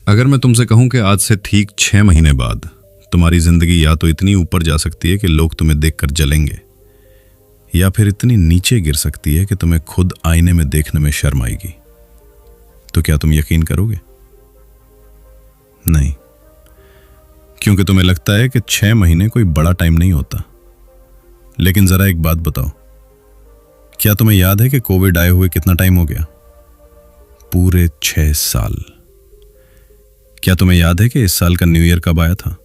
अगर मैं तुमसे कहूं कि आज से ठीक 6 महीने बाद तुम्हारी जिंदगी या तो इतनी ऊपर जा सकती है कि लोग तुम्हें देखकर जलेंगे, या फिर इतनी नीचे गिर सकती है कि तुम्हें खुद आईने में देखने में शर्म आएगी, तो क्या तुम यकीन करोगे? नहीं, क्योंकि तुम्हें लगता है कि 6 महीने कोई बड़ा टाइम नहीं होता। लेकिन जरा एक बात बताओ, क्या तुम्हें याद है कि कोविड आए हुए कितना टाइम हो गया? पूरे 6 साल। क्या तुम्हें याद है कि इस साल का न्यू ईयर कब आया था?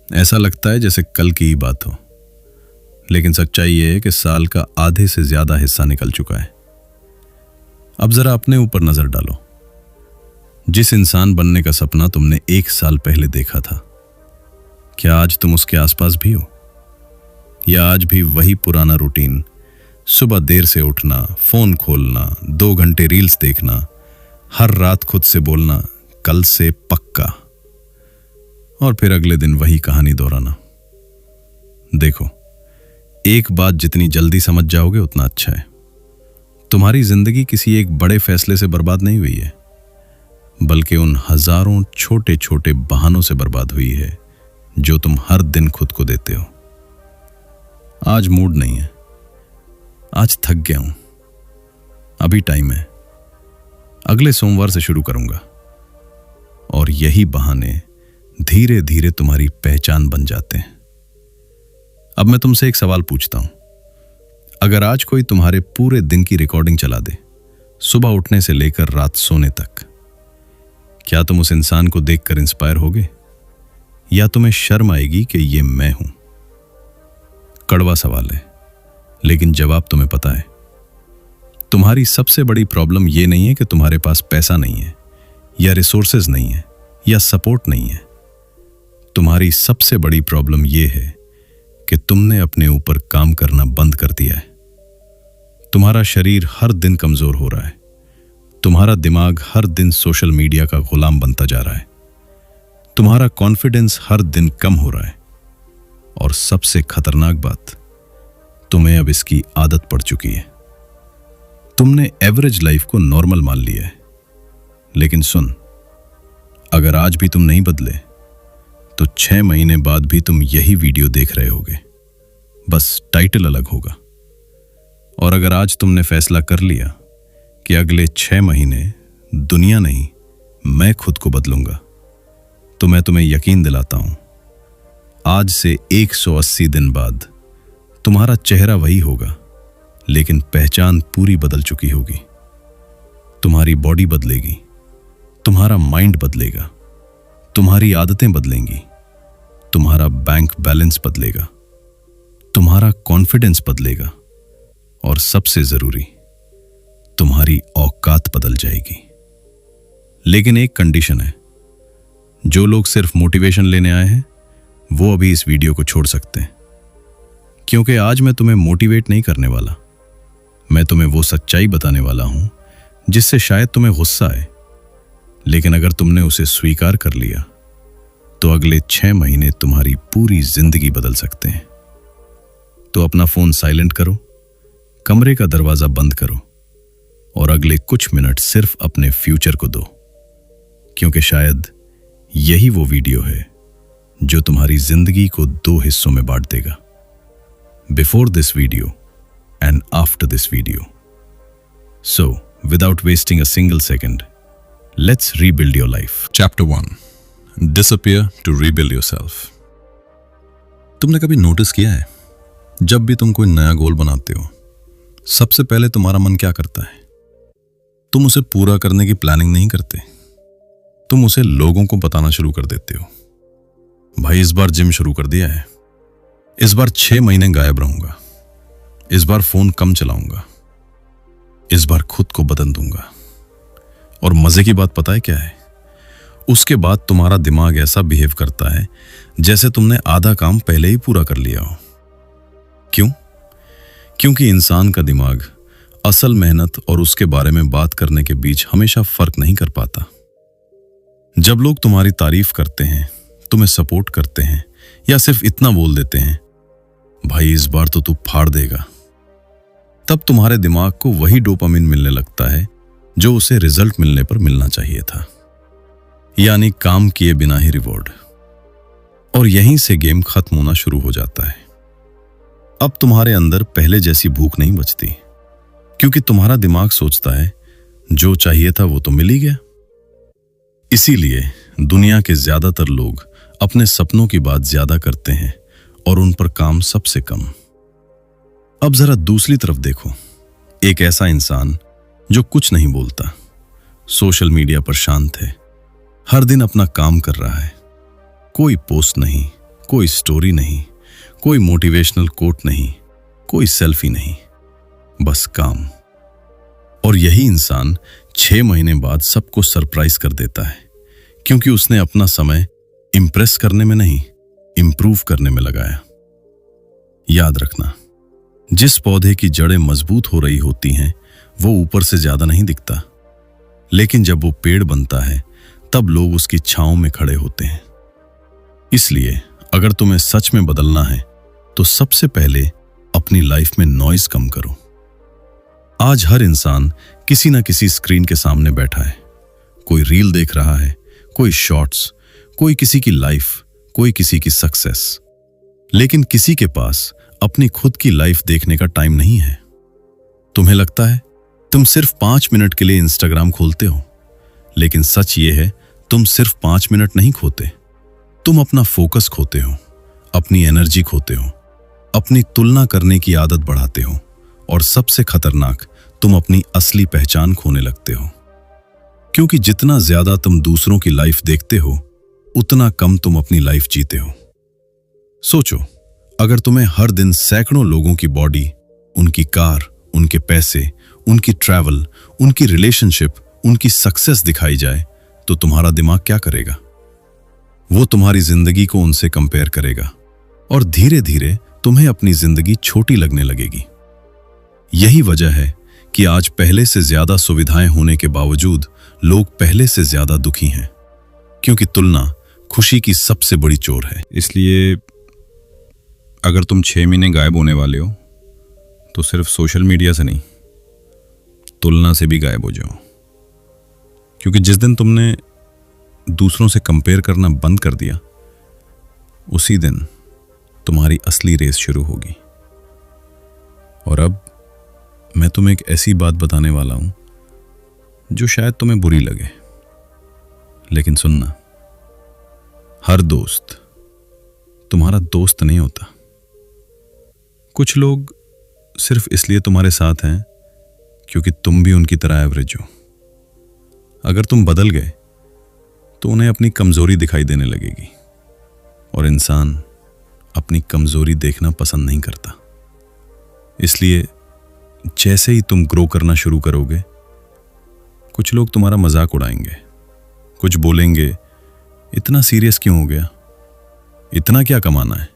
ऐसा लगता है जैसे कल की ही बात हो, लेकिन सच्चाई ये है कि साल का आधे से ज्यादा हिस्सा निकल चुका है। अब जरा अपने ऊपर नजर डालो। जिस इंसान बनने का सपना तुमने 1 साल पहले देखा था, क्या आज तुम उसके आसपास भी हो? या आज भी वही पुराना रूटीन, सुबह देर से उठना, फोन खोलना, 2 घंटे रील्स देखना, हर रात खुद से बोलना कल से पक्का, और फिर अगले दिन वही कहानी दोहराना? देखो, एक बात जितनी जल्दी समझ जाओगे उतना अच्छा है। तुम्हारी जिंदगी किसी एक बड़े फैसले से बर्बाद नहीं हुई है, बल्कि उन हजारों छोटे छोटे बहानों से बर्बाद हुई है जो तुम हर दिन खुद को देते हो। आज मूड नहीं है, आज थक गया हूं, अभी टाइम है, अगले सोमवार से शुरू करूंगा। और यही बहाने धीरे धीरे तुम्हारी पहचान बन जाते हैं। अब मैं तुमसे एक सवाल पूछता हूं, अगर आज कोई तुम्हारे पूरे दिन की रिकॉर्डिंग चला दे, सुबह उठने से लेकर रात सोने तक, क्या तुम उस इंसान को देखकर इंस्पायर होगे, या तुम्हें शर्म आएगी कि ये मैं हूं? कड़वा सवाल है, लेकिन जवाब तुम्हें पता है। तुम्हारी सबसे बड़ी प्रॉब्लम यह नहीं है कि तुम्हारे पास पैसा नहीं है, या रिसोर्सेज नहीं है, या सपोर्ट नहीं है। तुम्हारी सबसे बड़ी प्रॉब्लम यह है कि तुमने अपने ऊपर काम करना बंद कर दिया है। तुम्हारा शरीर हर दिन कमजोर हो रहा है, तुम्हारा दिमाग हर दिन सोशल मीडिया का गुलाम बनता जा रहा है, तुम्हारा कॉन्फिडेंस हर दिन कम हो रहा है, और सबसे खतरनाक बात, तुम्हें अब इसकी आदत पड़ चुकी है। तुमने एवरेज लाइफ को नॉर्मल मान लिया है। लेकिन सुन, अगर आज भी तुम नहीं बदले तो 6 महीने बाद भी तुम यही वीडियो देख रहे होगे, बस टाइटल अलग होगा। और अगर आज तुमने फैसला कर लिया कि अगले 6 महीने दुनिया नहीं, मैं खुद को बदलूंगा, तो मैं तुम्हें यकीन दिलाता हूं, आज से 180 दिन बाद तुम्हारा चेहरा वही होगा, लेकिन पहचान पूरी बदल चुकी होगी। तुम्हारी बॉडी बदलेगी, तुम्हारा माइंड बदलेगा, तुम्हारी आदतें बदलेंगी, तुम्हारा बैंक बैलेंस बदलेगा, तुम्हारा कॉन्फिडेंस बदलेगा, और सबसे जरूरी, तुम्हारी औकात बदल जाएगी। लेकिन एक कंडीशन है, जो लोग सिर्फ मोटिवेशन लेने आए हैं वो अभी इस वीडियो को छोड़ सकते हैं, क्योंकि आज मैं तुम्हें मोटिवेट नहीं करने वाला, मैं तुम्हें वो सच्चाई बताने वाला हूं जिससे शायद तुम्हें गुस्सा आए, लेकिन अगर तुमने उसे स्वीकार कर लिया तो अगले 6 महीने तुम्हारी पूरी जिंदगी बदल सकते हैं। तो अपना फोन साइलेंट करो, कमरे का दरवाजा बंद करो, और अगले कुछ मिनट सिर्फ अपने फ्यूचर को दो, क्योंकि शायद यही वो वीडियो है जो तुम्हारी जिंदगी को 2 हिस्सों में बांट देगा। Before this video and after this video. So, without wasting a single second, let's rebuild your life. Chapter 1. Disappear to rebuild yourself. तुमने कभी नोटिस किया है, जब भी तुम कोई नया गोल बनाते हो, सबसे पहले तुम्हारा मन क्या करता है? तुम उसे पूरा करने की प्लानिंग नहीं करते, तुम उसे लोगों को बताना शुरू कर देते हो। भाई, इस बार जिम शुरू कर दिया है, इस बार 6 महीने गायब रहूंगा, इस बार फोन कम चलाऊंगा, इस बार खुद को बदल दूंगा। और मजे की बात पता है क्या है? उसके बाद तुम्हारा दिमाग ऐसा बिहेव करता है जैसे तुमने आधा काम पहले ही पूरा कर लिया हो। क्यों? क्योंकि इंसान का दिमाग असल मेहनत और उसके बारे में बात करने के बीच हमेशा फर्क नहीं कर पाता। जब लोग तुम्हारी तारीफ करते हैं, तुम्हें सपोर्ट करते हैं, या सिर्फ इतना बोल देते हैं, भाई इस बार तो तू फाड़ देगा, तब तुम्हारे दिमाग को वही डोपामिन मिलने लगता है जो उसे रिजल्ट मिलने पर मिलना चाहिए था। यानी काम किए बिना ही रिवॉर्ड। और यहीं से गेम खत्म होना शुरू हो जाता है। अब तुम्हारे अंदर पहले जैसी भूख नहीं बचती, क्योंकि तुम्हारा दिमाग सोचता है जो चाहिए था वो तो मिल ही गया। इसीलिए दुनिया के ज्यादातर लोग अपने सपनों की बात ज्यादा करते हैं और उन पर काम सबसे कम। अब जरा दूसरी तरफ देखो, एक ऐसा इंसान जो कुछ नहीं बोलता, सोशल मीडिया पर शांत है, हर दिन अपना काम कर रहा है, कोई पोस्ट नहीं, कोई स्टोरी नहीं, कोई मोटिवेशनल कोट नहीं, कोई सेल्फी नहीं, बस काम। और यही इंसान 6 महीने बाद सबको सरप्राइज कर देता है, क्योंकि उसने अपना समय इंप्रेस करने में नहीं, इंप्रूव करने में लगाया। याद रखना, जिस पौधे की जड़ें मजबूत हो रही होती हैं वो ऊपर से ज्यादा नहीं दिखता, लेकिन जब वो पेड़ बनता है तब लोग उसकी छांव में खड़े होते हैं। इसलिए अगर तुम्हें सच में बदलना है तो सबसे पहले अपनी लाइफ में नॉइज कम करो। आज हर इंसान किसी न किसी स्क्रीन के सामने बैठा है, कोई रील देख रहा है, कोई शॉर्ट्स, कोई किसी की लाइफ, कोई किसी की सक्सेस, लेकिन किसी के पास अपनी खुद की लाइफ देखने का टाइम नहीं है। तुम्हें लगता है तुम सिर्फ 5 मिनट के लिए इंस्टाग्राम खोलते हो, लेकिन सच ये है तुम सिर्फ 5 मिनट नहीं खोते, तुम अपना फोकस खोते हो, अपनी एनर्जी खोते हो, अपनी तुलना करने की आदत बढ़ाते हो, और सबसे खतरनाक, तुम अपनी असली पहचान खोने लगते हो। क्योंकि जितना ज्यादा तुम दूसरों की लाइफ देखते हो उतना कम तुम अपनी लाइफ जीते हो। सोचो, अगर तुम्हें हर दिन सैकड़ों लोगों की बॉडी, उनकी कार, उनके पैसे, उनकी ट्रैवल, उनकी रिलेशनशिप, उनकी सक्सेस दिखाई जाए तो तुम्हारा दिमाग क्या करेगा? वो तुम्हारी जिंदगी को उनसे कंपेयर करेगा और धीरे धीरे तुम्हें अपनी जिंदगी छोटी लगने लगेगी। यही वजह है कि आज पहले से ज्यादा सुविधाएं होने के बावजूद लोग पहले से ज्यादा दुखी हैं, क्योंकि तुलना खुशी की सबसे बड़ी चोर है। इसलिए अगर तुम 6 महीने गायब होने वाले हो तो सिर्फ सोशल मीडिया से नहीं, तुलना से भी गायब हो जाओ। क्योंकि जिस दिन तुमने दूसरों से कंपेयर करना बंद कर दिया, उसी दिन तुम्हारी असली रेस शुरू होगी। और अब मैं तुम्हें एक ऐसी बात बताने वाला हूं जो शायद तुम्हें बुरी लगे, लेकिन सुनना, हर दोस्त तुम्हारा दोस्त नहीं होता। कुछ लोग सिर्फ इसलिए तुम्हारे साथ हैं क्योंकि तुम भी उनकी तरह एवरेज हो। अगर तुम बदल गए तो उन्हें अपनी कमजोरी दिखाई देने लगेगी, और इंसान अपनी कमजोरी देखना पसंद नहीं करता। इसलिए जैसे ही तुम ग्रो करना शुरू करोगे, कुछ लोग तुम्हारा मजाक उड़ाएंगे, कुछ बोलेंगे इतना सीरियस क्यों हो गया, इतना क्या कमाना है,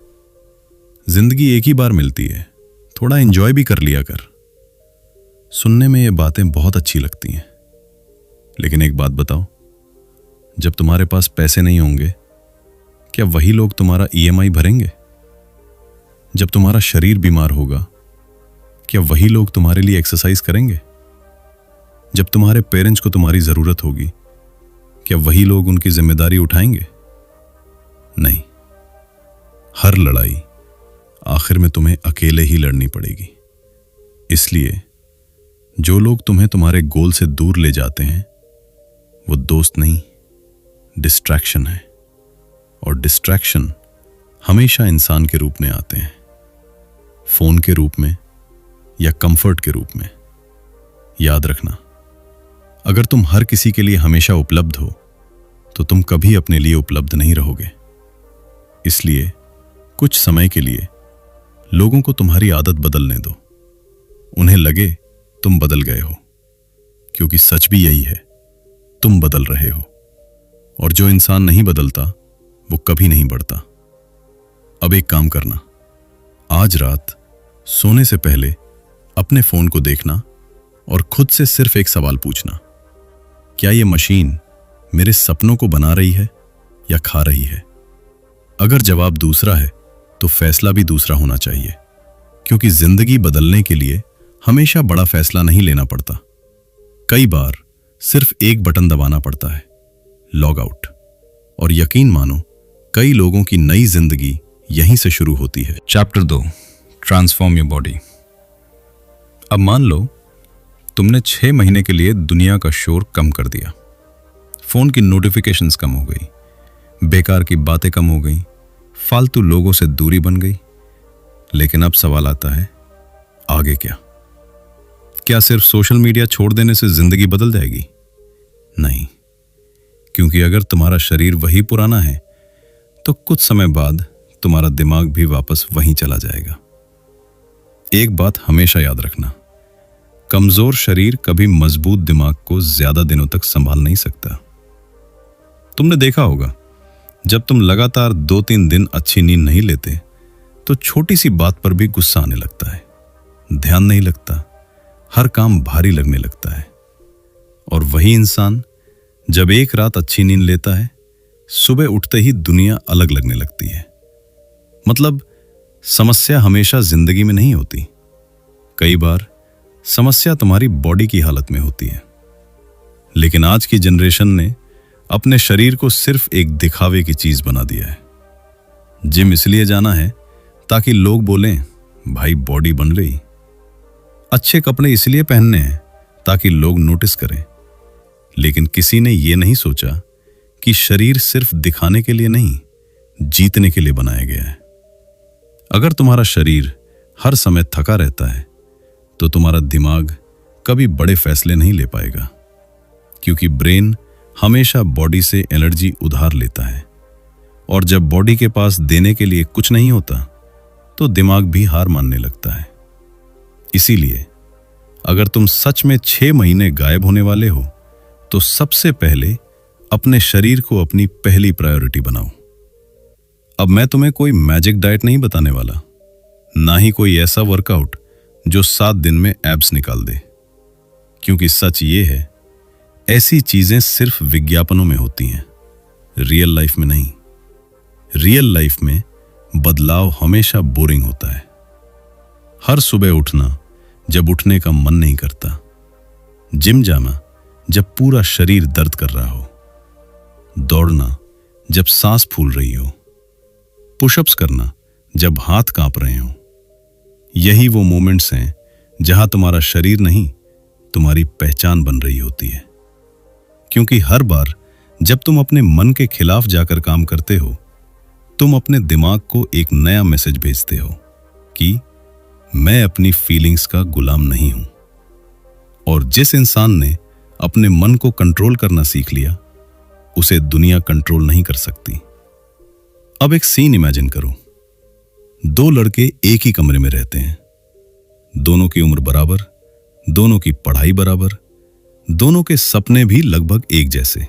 जिंदगी एक ही बार मिलती है, थोड़ा एंजॉय भी कर लिया कर। सुनने में ये बातें बहुत अच्छी लगती हैं, लेकिन एक बात बताओ, जब तुम्हारे पास पैसे नहीं होंगे, क्या वही लोग तुम्हारा EMI भरेंगे? जब तुम्हारा शरीर बीमार होगा, क्या वही लोग तुम्हारे लिए एक्सरसाइज करेंगे? जब तुम्हारे पेरेंट्स को तुम्हारी जरूरत होगी, क्या वही लोग उनकी जिम्मेदारी उठाएंगे? नहीं, हर लड़ाई आखिर में तुम्हें अकेले ही लड़नी पड़ेगी। इसलिए जो लोग तुम्हें तुम्हारे गोल से दूर ले जाते हैं वो दोस्त नहीं, डिस्ट्रैक्शन है। और डिस्ट्रैक्शन हमेशा इंसान के रूप में आते हैं, फोन के रूप में या कंफर्ट के रूप में। याद रखना, अगर तुम हर किसी के लिए हमेशा उपलब्ध हो तो तुम कभी अपने लिए उपलब्ध नहीं रहोगे। इसलिए कुछ समय के लिए लोगों को तुम्हारी आदत बदलने दो, उन्हें लगे तुम बदल गए हो, क्योंकि सच भी यही है, तुम बदल रहे हो। और जो इंसान नहीं बदलता वो कभी नहीं बढ़ता। अब एक काम करना, आज रात सोने से पहले अपने फोन को देखना और खुद से सिर्फ एक सवाल पूछना, क्या ये मशीन मेरे सपनों को बना रही है या खा रही है? अगर जवाब दूसरा है तो फैसला भी दूसरा होना चाहिए, क्योंकि जिंदगी बदलने के लिए हमेशा बड़ा फैसला नहीं लेना पड़ता। कई बार सिर्फ एक बटन दबाना पड़ता है, लॉग आउट। और यकीन मानो, कई लोगों की नई जिंदगी यहीं से शुरू होती है। Chapter 2, transform your body. अब मान लो तुमने 6 महीने के लिए दुनिया का शोर कम कर दिया, फोन की नोटिफिकेशंस कम हो गई, बेकार की बातें कम हो गई, फालतू लोगों से दूरी बन गई। लेकिन अब सवाल आता है, आगे क्या? क्या सिर्फ सोशल मीडिया छोड़ देने से जिंदगी बदल जाएगी? नहीं, क्योंकि अगर तुम्हारा शरीर वही पुराना है तो कुछ समय बाद तुम्हारा दिमाग भी वापस वहीं चला जाएगा। एक बात हमेशा याद रखना, कमजोर शरीर कभी मजबूत दिमाग को ज्यादा दिनों तक संभाल नहीं सकता। तुमने देखा होगा, जब तुम लगातार 2-3 दिन अच्छी नींद नहीं लेते तो छोटी सी बात पर भी गुस्सा आने लगता है, ध्यान नहीं लगता, हर काम भारी लगने लगता है। और वही इंसान जब एक रात अच्छी नींद लेता है, सुबह उठते ही दुनिया अलग लगने लगती है। मतलब समस्या हमेशा जिंदगी में नहीं होती, कई बार समस्या तुम्हारी बॉडी की हालत में होती है। लेकिन आज की जनरेशन ने अपने शरीर को सिर्फ एक दिखावे की चीज बना दिया है। जिम इसलिए जाना है ताकि लोग बोलें, भाई बॉडी बन रही। अच्छे कपड़े इसलिए पहनने हैं ताकि लोग नोटिस करें। लेकिन किसी ने यह नहीं सोचा कि शरीर सिर्फ दिखाने के लिए नहीं, जीतने के लिए बनाया गया है। अगर तुम्हारा शरीर हर समय थका रहता है तो तुम्हारा दिमाग कभी बड़े फैसले नहीं ले पाएगा, क्योंकि ब्रेन हमेशा बॉडी से एनर्जी उधार लेता है। और जब बॉडी के पास देने के लिए कुछ नहीं होता तो दिमाग भी हार मानने लगता है। इसीलिए अगर तुम सच में 6 महीने गायब होने वाले हो तो सबसे पहले अपने शरीर को अपनी पहली प्रायोरिटी बनाओ। अब मैं तुम्हें कोई मैजिक डाइट नहीं बताने वाला, ना ही कोई ऐसा वर्कआउट जो 7 दिन में एब्स निकाल दे, क्योंकि सच ये है, ऐसी चीजें सिर्फ विज्ञापनों में होती हैं, रियल लाइफ में नहीं। रियल लाइफ में बदलाव हमेशा बोरिंग होता है। हर सुबह उठना जब उठने का मन नहीं करता, जिम जाना जब पूरा शरीर दर्द कर रहा हो, दौड़ना जब सांस फूल रही हो, पुशअप्स करना जब हाथ कांप रहे हो। यही वो मोमेंट्स हैं जहां तुम्हारा शरीर नहीं, तुम्हारी पहचान बन रही होती है। क्योंकि हर बार जब तुम अपने मन के खिलाफ जाकर काम करते हो, तुम अपने दिमाग को एक नया मैसेज भेजते हो कि मैं अपनी फीलिंग्स का गुलाम नहीं हूं। और जिस इंसान ने अपने मन को कंट्रोल करना सीख लिया, उसे दुनिया कंट्रोल नहीं कर सकती। अब एक सीन इमेजिन करो, 2 लड़के एक ही कमरे में रहते हैं, दोनों की उम्र बराबर, दोनों की पढ़ाई बराबर, दोनों के सपने भी लगभग एक जैसे।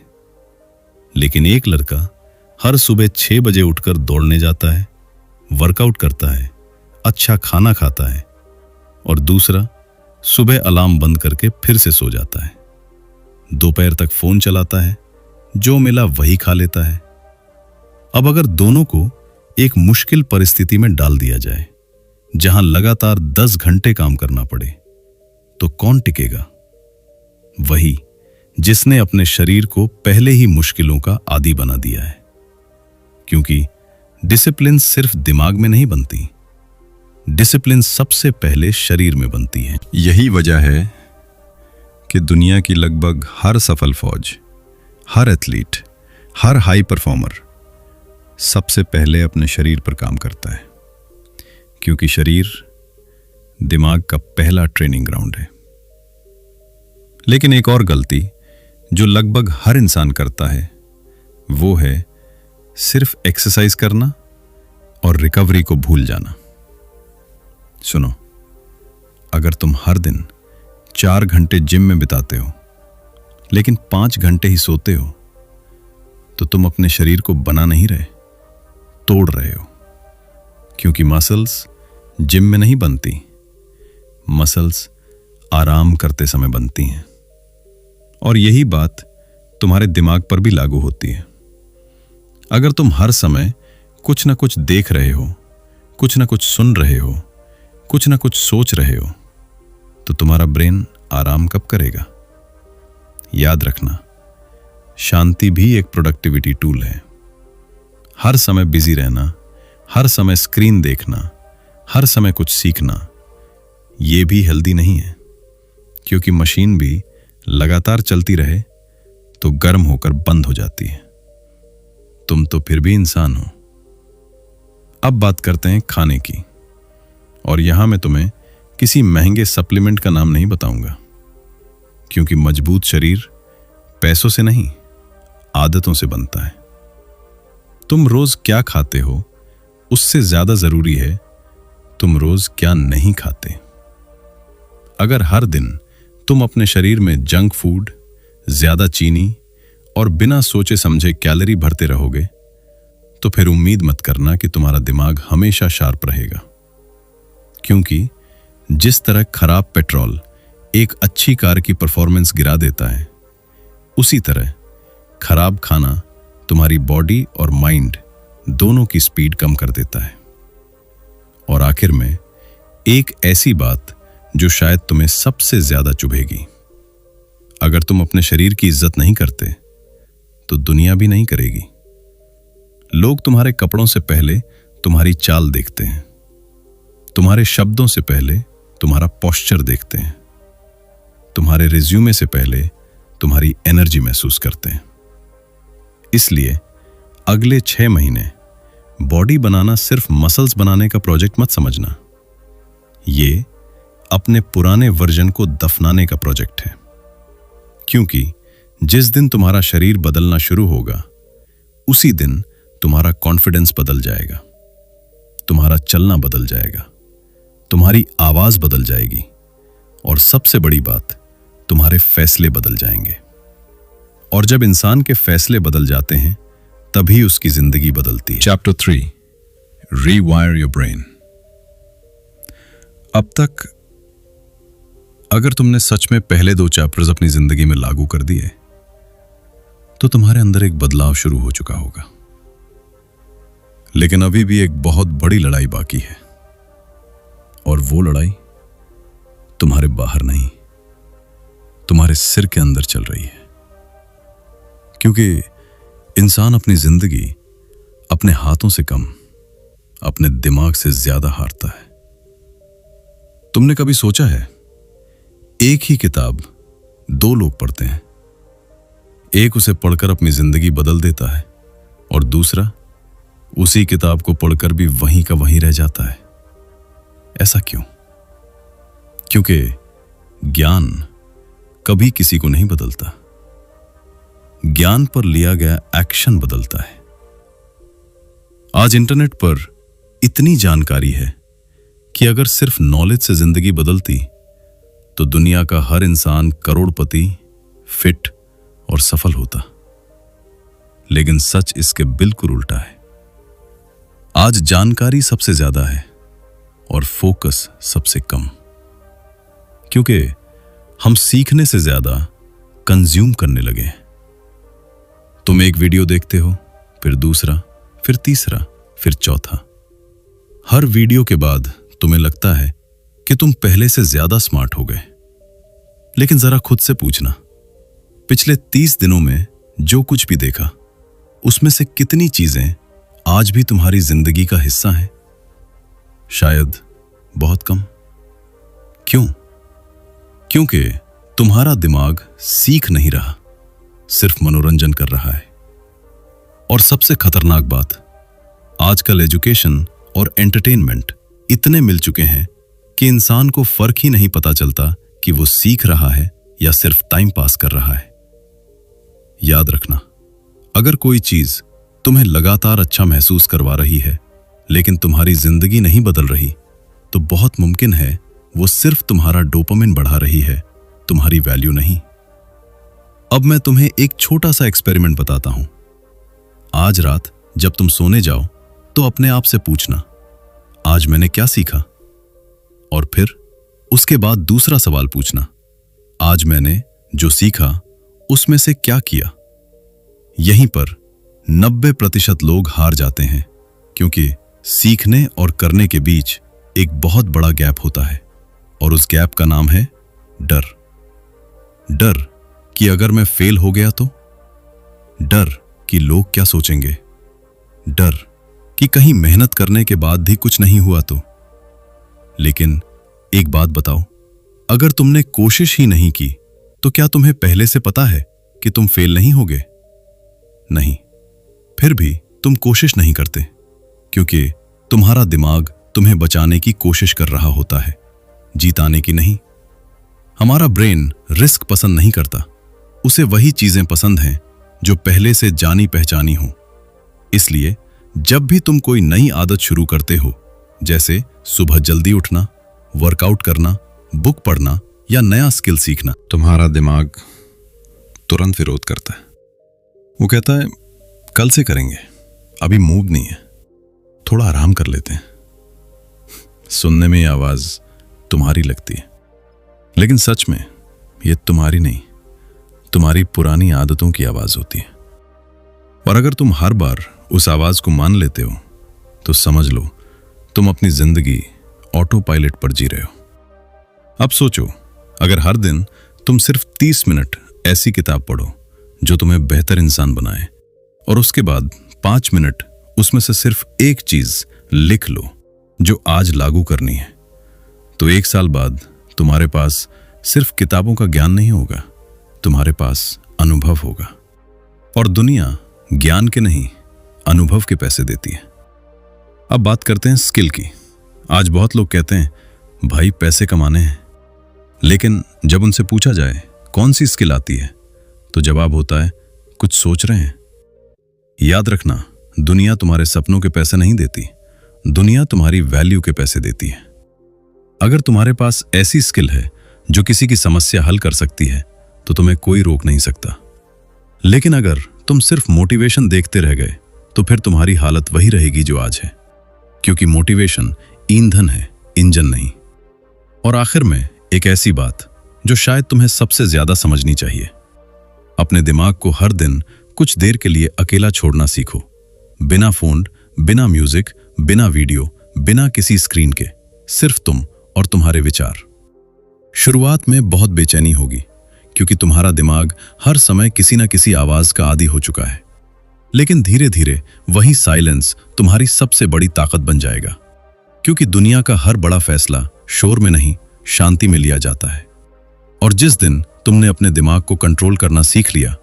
लेकिन एक लड़का हर सुबह 6 बजे उठकर दौड़ने जाता है, वर्कआउट करता है, अच्छा खाना खाता है, और दूसरा सुबह अलार्म बंद करके फिर से सो जाता है, दोपहर तक फोन चलाता है, जो मिला वही खा लेता है। अब अगर दोनों को एक मुश्किल परिस्थिति में डाल दिया जाए, जहां लगातार 10 घंटे काम करना पड़े, तो कौन टिकेगा? वही जिसने अपने शरीर को पहले ही मुश्किलों का आदी बना दिया है। क्योंकि डिसिप्लिन सिर्फ दिमाग में नहीं बनती, डिसिप्लिन सबसे पहले शरीर में बनती है। यही वजह है कि दुनिया की लगभग हर सफल फौज, हर एथलीट, हर हाई परफॉर्मर सबसे पहले अपने शरीर पर काम करता है, क्योंकि शरीर दिमाग का पहला ट्रेनिंग ग्राउंड है। लेकिन एक और गलती जो लगभग हर इंसान करता है, वो है सिर्फ एक्सरसाइज करना और रिकवरी को भूल जाना। सुनो, अगर तुम हर दिन 4 घंटे जिम में बिताते हो लेकिन 5 घंटे ही सोते हो, तो तुम अपने शरीर को बना नहीं रहे, तोड़ रहे हो। क्योंकि मसल्स जिम में नहीं बनती, मसल्स आराम करते समय बनती हैं। और यही बात तुम्हारे दिमाग पर भी लागू होती है। अगर तुम हर समय कुछ ना कुछ देख रहे हो, कुछ ना कुछ सुन रहे हो, कुछ ना कुछ सोच रहे हो, तो तुम्हारा ब्रेन आराम कब करेगा? याद रखना, शांति भी एक प्रोडक्टिविटी टूल है। हर समय बिजी रहना, हर समय स्क्रीन देखना, हर समय कुछ सीखना, ये भी हेल्दी नहीं है। क्योंकि मशीन भी लगातार चलती रहे तो गर्म होकर बंद हो जाती है। तुम तो फिर भी इंसान हो। अब बात करते हैं खाने की। और यहां मैं तुम्हें किसी महंगे सप्लीमेंट का नाम नहीं बताऊंगा, क्योंकि मजबूत शरीर पैसों से नहीं, आदतों से बनता है। तुम रोज क्या खाते हो उससे ज्यादा जरूरी है तुम रोज क्या नहीं खाते। अगर हर दिन तुम अपने शरीर में जंक फूड, ज्यादा चीनी और बिना सोचे समझे कैलोरी भरते रहोगे तो फिर उम्मीद मत करना कि तुम्हारा दिमाग हमेशा शार्प रहेगा। क्योंकि जिस तरह खराब पेट्रोल एक अच्छी कार की परफॉर्मेंस गिरा देता है, उसी तरह खराब खाना तुम्हारी बॉडी और माइंड दोनों की स्पीड कम कर देता है। और आखिर में एक ऐसी बात जो शायद तुम्हें सबसे ज्यादा चुभेगी, अगर तुम अपने शरीर की इज्जत नहीं करते तो दुनिया भी नहीं करेगी। लोग तुम्हारे कपड़ों से पहले तुम्हारी चाल देखते हैं, तुम्हारे शब्दों से पहले तुम्हारा पोस्चर देखते हैं, तुम्हारे रिज्यूमे से पहले तुम्हारी एनर्जी महसूस करते हैं। इसलिए अगले 6 महीने बॉडी बनाना सिर्फ मसल्स बनाने का प्रोजेक्ट मत समझना। ये अपने पुराने वर्जन को दफनाने का प्रोजेक्ट है। क्योंकि जिस दिन तुम्हारा शरीर बदलना शुरू होगा, उसी दिन तुम्हारा कॉन्फिडेंस बदल जाएगा, तुम्हारा चलना बदल जाएगा, तुम्हारी आवाज बदल जाएगी और सबसे बड़ी बात, तुम्हारे फैसले बदल जाएंगे। और जब इंसान के फैसले बदल जाते हैं तभी उसकी जिंदगी बदलती है। Chapter 3, रीवायर your brain. अब तक अगर तुमने सच में पहले 2 चैप्टर्स अपनी जिंदगी में लागू कर दिए तो तुम्हारे अंदर एक बदलाव शुरू हो चुका होगा। लेकिन अभी भी एक बहुत बड़ी लड़ाई बाकी है, और वो लड़ाई तुम्हारे बाहर नहीं, तुम्हारे सिर के अंदर चल रही है। क्योंकि इंसान अपनी जिंदगी अपने हाथों से कम अपने दिमाग से ज्यादा हारता है। तुमने कभी सोचा है, एक ही किताब 2 लोग पढ़ते हैं, एक उसे पढ़कर अपनी जिंदगी बदल देता है और दूसरा उसी किताब को पढ़कर भी वहीं का वहीं रह जाता है। ऐसा क्यों? क्योंकि ज्ञान कभी किसी को नहीं बदलता, ज्ञान पर लिया गया एक्शन बदलता है। आज इंटरनेट पर इतनी जानकारी है कि अगर सिर्फ नॉलेज से जिंदगी बदलती तो दुनिया का हर इंसान करोड़पति, फिट और सफल होता। लेकिन सच इसके बिल्कुल उल्टा है। आज जानकारी सबसे ज्यादा है और फोकस सबसे कम, क्योंकि हम सीखने से ज्यादा कंज्यूम करने लगे हैं। तुम एक वीडियो देखते हो, फिर दूसरा, फिर तीसरा, फिर चौथा। हर वीडियो के बाद तुम्हें लगता है कि तुम पहले से ज्यादा स्मार्ट हो गए। लेकिन जरा खुद से पूछना, पिछले 30 दिनों में जो कुछ भी देखा, उसमें से कितनी चीजें आज भी तुम्हारी जिंदगी का हिस्सा हैं? शायद बहुत कम। क्यों? क्योंकि तुम्हारा दिमाग सीख नहीं रहा, सिर्फ मनोरंजन कर रहा है। और सबसे खतरनाक बात, आजकल एजुकेशन और एंटरटेनमेंट इतने मिल चुके हैं कि इंसान को फर्क ही नहीं पता चलता कि वो सीख रहा है या सिर्फ टाइम पास कर रहा है। याद रखना, अगर कोई चीज तुम्हें लगातार अच्छा महसूस करवा रही है लेकिन तुम्हारी जिंदगी नहीं बदल रही, तो बहुत मुमकिन है वो सिर्फ तुम्हारा डोपामिन बढ़ा रही है, तुम्हारी वैल्यू नहीं। अब मैं तुम्हें एक छोटा सा एक्सपेरिमेंट बताता हूं। आज रात जब तुम सोने जाओ तो अपने आप से पूछना, आज मैंने क्या सीखा? और फिर उसके बाद दूसरा सवाल पूछना, आज मैंने जो सीखा उसमें से क्या किया? यहीं पर 90% लोग हार जाते हैं, क्योंकि सीखने और करने के बीच एक बहुत बड़ा गैप होता है, और उस गैप का नाम है डर। डर कि अगर मैं फेल हो गया तो, डर कि लोग क्या सोचेंगे, डर कि कहीं मेहनत करने के बाद भी कुछ नहीं हुआ तो। लेकिन एक बात बताओ, अगर तुमने कोशिश ही नहीं की तो क्या तुम्हें पहले से पता है कि तुम फेल नहीं होगे? नहीं, फिर भी तुम कोशिश नहीं करते क्योंकि तुम्हारा दिमाग तुम्हें बचाने की कोशिश कर रहा होता है, जीताने की नहीं। हमारा ब्रेन रिस्क पसंद नहीं करता, उसे वही चीजें पसंद हैं जो पहले से जानी पहचानी हो। इसलिए जब भी तुम कोई नई आदत शुरू करते हो, जैसे सुबह जल्दी उठना, वर्कआउट करना, बुक पढ़ना या नया स्किल सीखना, तुम्हारा दिमाग तुरंत विरोध करता है। वो कहता है कल से करेंगे, अभी मूड नहीं है, थोड़ा आराम कर लेते हैं। सुनने में ये आवाज तुम्हारी लगती है, लेकिन सच में ये तुम्हारी नहीं, तुम्हारी पुरानी आदतों की आवाज होती है। और अगर तुम हर बार उस आवाज को मान लेते हो तो समझ लो तुम अपनी जिंदगी ऑटो पायलट पर जी रहे हो। अब सोचो, अगर हर दिन तुम सिर्फ 30 मिनट ऐसी किताब पढ़ो जो तुम्हें बेहतर इंसान बनाए और उसके बाद 5 मिनट उसमें से सिर्फ एक चीज लिख लो जो आज लागू करनी है, तो 1 साल बाद तुम्हारे पास सिर्फ किताबों का ज्ञान नहीं होगा, तुम्हारे पास अनुभव होगा। और दुनिया ज्ञान के नहीं, अनुभव के पैसे देती है। अब बात करते हैं स्किल की। आज बहुत लोग कहते हैं भाई पैसे कमाने हैं, लेकिन जब उनसे पूछा जाए कौन सी स्किल आती है तो जवाब होता है कुछ सोच रहे हैं। याद रखना, दुनिया तुम्हारे सपनों के पैसे नहीं देती, दुनिया तुम्हारी वैल्यू के पैसे देती है। अगर तुम्हारे पास ऐसी स्किल है जो किसी की समस्या हल कर सकती है तो तुम्हें कोई रोक नहीं सकता। लेकिन अगर तुम सिर्फ मोटिवेशन देखते रह गए तो फिर तुम्हारी हालत वही रहेगी जो आज है, क्योंकि मोटिवेशन ईंधन है, इंजन नहीं। और आखिर में एक ऐसी बात जो शायद तुम्हें सबसे ज्यादा समझनी चाहिए, अपने दिमाग को हर दिन कुछ देर के लिए अकेला छोड़ना सीखो, बिना फोन, बिना म्यूजिक, बिना वीडियो, बिना किसी स्क्रीन के, सिर्फ तुम और तुम्हारे विचार। शुरुआत में बहुत बेचैनी होगी क्योंकि तुम्हारा दिमाग हर समय किसी न किसी आवाज का आदी हो चुका है, लेकिन धीरे धीरे वही साइलेंस तुम्हारी सबसे बड़ी ताकत बन जाएगा, क्योंकि दुनिया का हर बड़ा फैसला शोर में नहीं, शांति में लिया जाता है। और जिस दिन तुमने अपने दिमाग को कंट्रोल करना सीख लिया,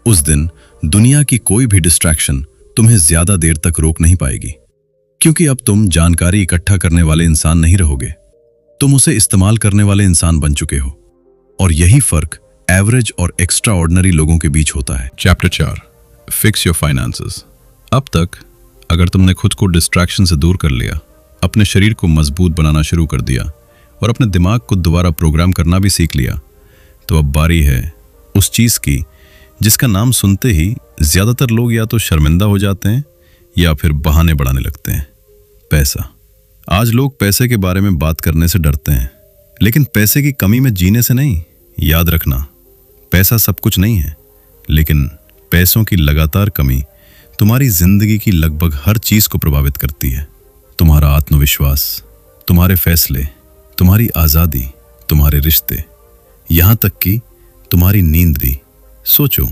उस दिन दुनिया की कोई भी डिस्ट्रैक्शन तुम्हें ज्यादा देर तक रोक नहीं पाएगी, क्योंकि अब तुम जानकारी इकट्ठा करने वाले इंसान नहीं रहोगे, तुम उसे इस्तेमाल करने वाले इंसान बन चुके हो। और यही फर्क एवरेज और एक्स्ट्रा ऑर्डिनरी लोगों के बीच होता है। Chapter 4, fix your finances. अब तक अगर तुमने खुद को डिस्ट्रैक्शन से दूर कर लिया, अपने शरीर को मजबूत बनाना शुरू कर दिया और अपने दिमाग को दोबारा प्रोग्राम करना भी सीख लिया, तो अब बारी है उस चीज की जिसका नाम सुनते ही ज्यादातर लोग या तो शर्मिंदा हो जाते हैं या फिर बहाने बढ़ाने लगते हैं, पैसा। आज लोग पैसे के बारे में बात करने से डरते हैं, लेकिन पैसे की कमी में जीने से नहीं। याद रखना, पैसा सब कुछ नहीं है, लेकिन पैसों की लगातार कमी तुम्हारी जिंदगी की लगभग हर चीज को प्रभावित करती है। तुम्हारा आत्मविश्वास, तुम्हारे फैसले, तुम्हारी आजादी, तुम्हारे रिश्ते, यहां तक कि तुम्हारी नींद भी। सोचो,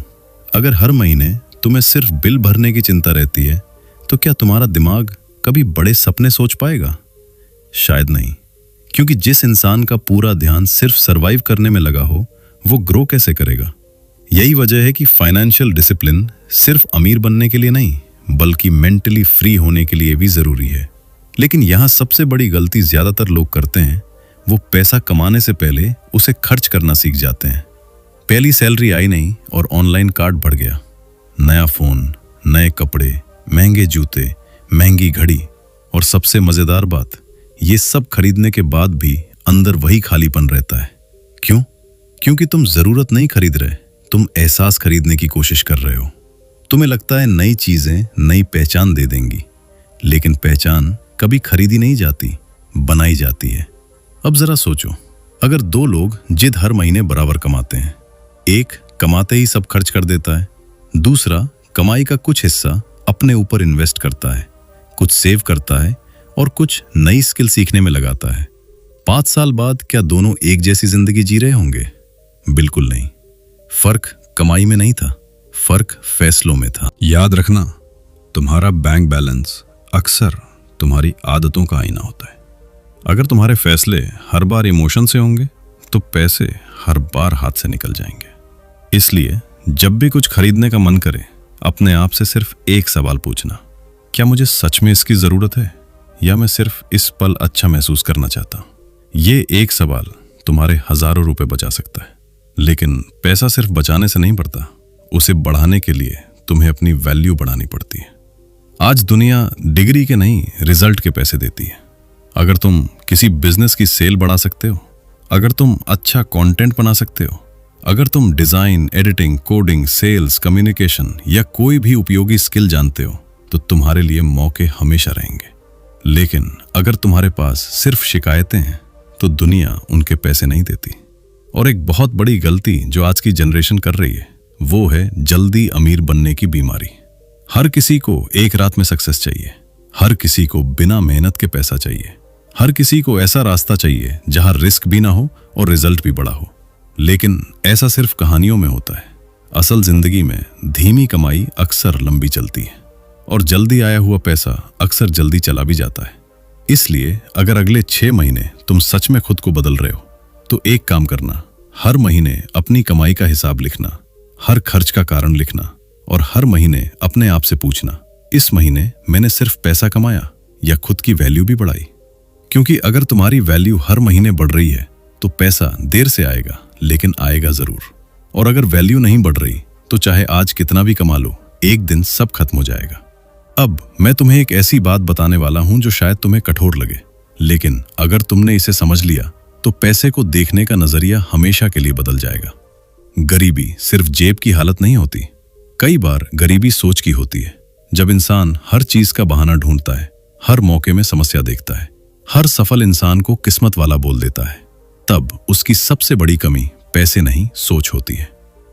अगर हर महीने तुम्हें सिर्फ बिल भरने की चिंता रहती है तो क्या तुम्हारा दिमाग कभी बड़े सपने सोच पाएगा? शायद नहीं, क्योंकि जिस इंसान का पूरा ध्यान सिर्फ सरवाइव करने में लगा हो, वो ग्रो कैसे करेगा? यही वजह है कि फाइनेंशियल डिसिप्लिन सिर्फ अमीर बनने के लिए नहीं, बल्कि मेंटली फ्री होने के लिए भी जरूरी है। लेकिन यहां सबसे बड़ी गलती ज्यादातर लोग करते हैं, वो पैसा कमाने से पहले उसे खर्च करना सीख जाते हैं। पहली सैलरी आई नहीं और ऑनलाइन कार्ड बढ़ गया, नया फोन, नए कपड़े, महंगे जूते, महंगी घड़ी, और सबसे मजेदार बात, ये सब खरीदने के बाद भी अंदर वही खालीपन रहता है। क्यों? क्योंकि तुम जरूरत नहीं खरीद रहे, तुम एहसास खरीदने की कोशिश कर रहे हो। तुम्हें लगता है नई चीजें नई पहचान दे देंगी, लेकिन पहचान कभी खरीदी नहीं जाती, बनाई जाती है। अब जरा सोचो, अगर 2 लोग जिद हर महीने बराबर कमाते हैं, एक कमाते ही सब खर्च कर देता है, दूसरा कमाई का कुछ हिस्सा अपने ऊपर इन्वेस्ट करता है, कुछ सेव करता है और कुछ नई स्किल सीखने में लगाता है, 5 साल बाद क्या दोनों एक जैसी जिंदगी जी रहे होंगे? बिल्कुल नहीं। फर्क कमाई में नहीं था, फर्क फैसलों में था। याद रखना, तुम्हारा बैंक बैलेंस अक्सर तुम्हारी आदतों का आईना होता है। अगर तुम्हारे फैसले हर बार इमोशन से होंगे तो पैसे हर बार हाथ से निकल जाएंगे। इसलिए जब भी कुछ खरीदने का मन करे, अपने आप से सिर्फ एक सवाल पूछना, क्या मुझे सच में इसकी जरूरत है या मैं सिर्फ इस पल अच्छा महसूस करना चाहता हूं? ये एक सवाल तुम्हारे हजारों रुपए बचा सकता है। लेकिन पैसा सिर्फ बचाने से नहीं बढ़ता, उसे बढ़ाने के लिए तुम्हें अपनी वैल्यू बढ़ानी पड़ती है। आज दुनिया डिग्री के नहीं, रिजल्ट के पैसे देती है। अगर तुम किसी बिजनेस की सेल बढ़ा सकते हो, अगर तुम अच्छा कंटेंट बना सकते हो, अगर तुम design, editing, coding, sales, communication या कोई भी उपयोगी स्किल जानते हो, तो तुम्हारे लिए मौके हमेशा रहेंगे। लेकिन अगर तुम्हारे पास सिर्फ शिकायतें हैं तो दुनिया उनके पैसे नहीं देती। और एक बहुत बड़ी गलती जो आज की जनरेशन कर रही है वो है जल्दी अमीर बनने की बीमारी। हर किसी को एक रात में सक्सेस चाहिए, हर किसी को बिना मेहनत के पैसा चाहिए, हर किसी को ऐसा रास्ता चाहिए जहां रिस्क भी ना हो और रिजल्ट भी बड़ा हो। लेकिन ऐसा सिर्फ कहानियों में होता है। असल जिंदगी में धीमी कमाई अक्सर लंबी चलती है और जल्दी आया हुआ पैसा अक्सर जल्दी चला भी जाता है। इसलिए अगर अगले 6 महीने तुम सच में खुद को बदल रहे हो तो एक काम करना, हर महीने अपनी कमाई का हिसाब लिखना, हर खर्च का कारण लिखना और हर महीने अपने आप से पूछना, इस महीने मैंने सिर्फ पैसा कमाया या खुद की वैल्यू भी बढ़ाई? क्योंकि अगर तुम्हारी वैल्यू हर महीने बढ़ रही है तो पैसा देर से आएगा लेकिन आएगा जरूर। और अगर वैल्यू नहीं बढ़ रही तो चाहे आज कितना भी कमा लो, एक दिन सब खत्म हो जाएगा। अब मैं तुम्हें एक ऐसी बात बताने वाला हूं जो शायद तुम्हें कठोर लगे, लेकिन अगर तुमने इसे समझ लिया तो पैसे को देखने का नजरिया हमेशा के लिए बदल जाएगा। गरीबी सिर्फ जेब की हालत नहीं होती, कई बार गरीबी सोच की होती है। जब इंसान हर चीज का बहाना ढूंढता है, हर मौके में समस्या देखता है, हर सफल इंसान को किस्मत वाला बोल देता है, तब उसकी सबसे बड़ी कमी पैसे नहीं, सोच होती है।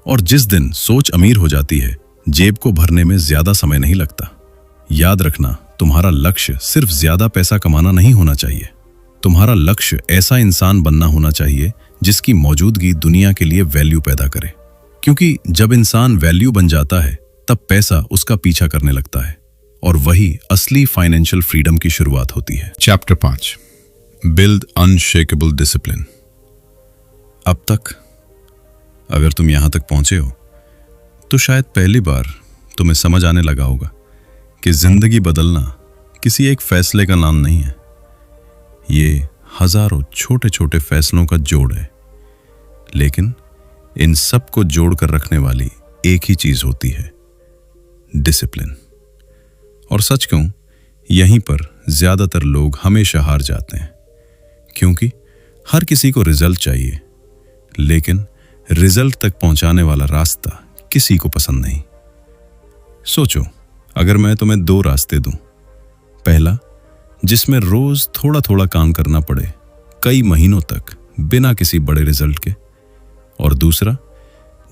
और जिस दिन सोच अमीर हो जाती है, जेब को भरने में ज्यादा समय नहीं लगता। याद रखना, तुम्हारा लक्ष्य सिर्फ ज्यादा पैसा कमाना नहीं होना चाहिए। तुम्हारा लक्ष्य ऐसा इंसान बनना होना चाहिए जिसकी मौजूदगी दुनिया के लिए वैल्यू पैदा करे। क्योंकि जब इंसान वैल्यू बन जाता है तब पैसा उसका पीछा करने लगता है और वही असली फाइनेंशियल फ्रीडम की शुरुआत होती है। Chapter 5, build unshakeable discipline. अब तक अगर तुम यहां तक पहुंचे हो तो शायद पहली बार तुम्हें समझ आने लगा होगा कि जिंदगी बदलना किसी एक फैसले का नाम नहीं है, ये हजारों छोटे छोटे फैसलों का जोड़ है। लेकिन इन सब को जोड़ कर रखने वाली एक ही चीज होती है, डिसिप्लिन। और सच कहूं, यहीं पर ज्यादातर लोग हमेशा हार जाते हैं, क्योंकि हर किसी को रिजल्ट चाहिए, लेकिन रिजल्ट तक पहुंचाने वाला रास्ता किसी को पसंद नहीं। सोचो, अगर मैं तुम्हें 2 रास्ते दूं, पहला जिसमें रोज थोड़ा थोड़ा काम करना पड़े कई महीनों तक बिना किसी बड़े रिजल्ट के, और दूसरा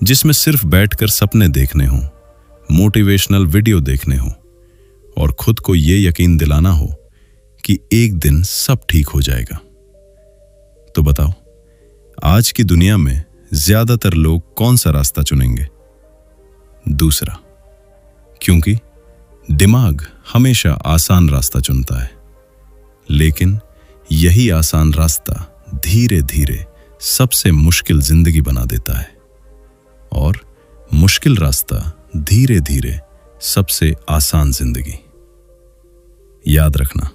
जिसमें सिर्फ बैठकर सपने देखने हों, मोटिवेशनल वीडियो देखने हों और खुद को ये यकीन दिलाना हो कि एक दिन सब ठीक हो जाएगा, तो बताओ आज की दुनिया में ज्यादातर लोग कौन सा रास्ता चुनेंगे? दूसरा, क्योंकि दिमाग हमेशा आसान रास्ता चुनता है, लेकिन यही आसान रास्ता धीरे धीरे सबसे मुश्किल जिंदगी बना देता है और मुश्किल रास्ता धीरे धीरे सबसे आसान जिंदगी। याद रखना,